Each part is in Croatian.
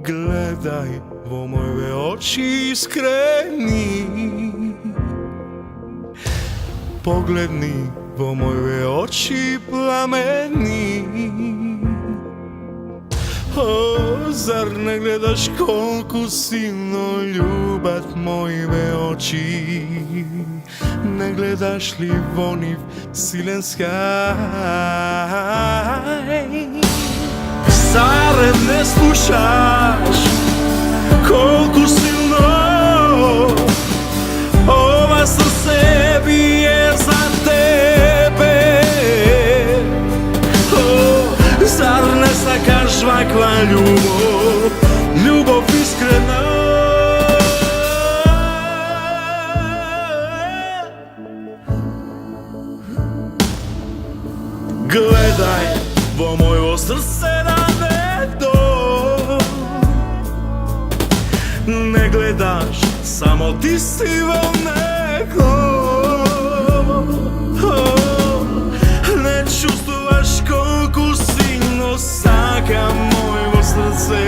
Gledaj vo moje oči iskreni, pogledni vo moje oči plameni. Zar ne gledaš kolku silno ljubav moje oči? Ne gledaš li voniv silen sjaj? Zar ne slušaš kolku silno ova srce bije za tebe? Zar ne sakaš vakla ljubav, ljubav iskrena? Gledaj vo moje srce da ne do. Ne gledaš, samo ti si vo neko. Ne čustvaš kolku silno saka moje srce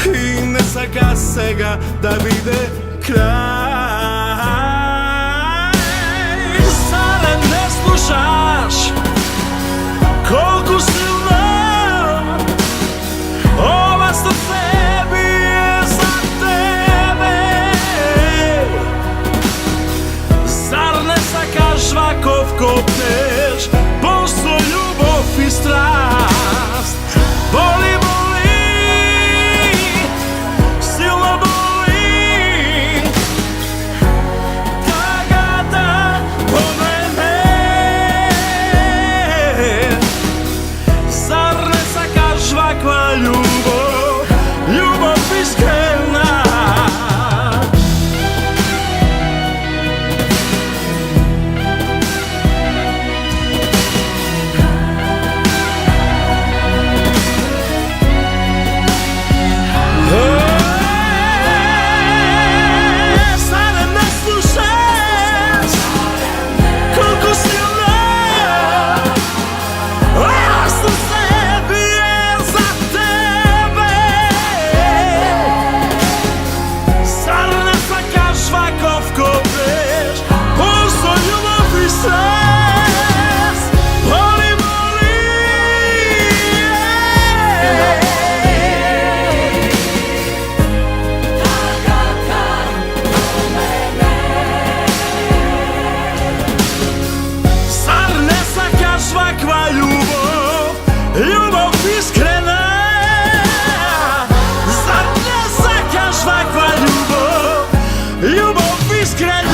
i ne saka sega da vide kraj. Zar ne slušaš kolku silno ova srce bije za tebe? Zar ne sakaš vakov kopneš, posto ljubav i strast? Boli, boli, silno boli, tagada pomene. Zar ne sakaš vakva ljubav, ljubav iskrena? Svakva ljubav, ljubav iskrena. Zar ne sakaš svakva ljubav, ljubav iskrena?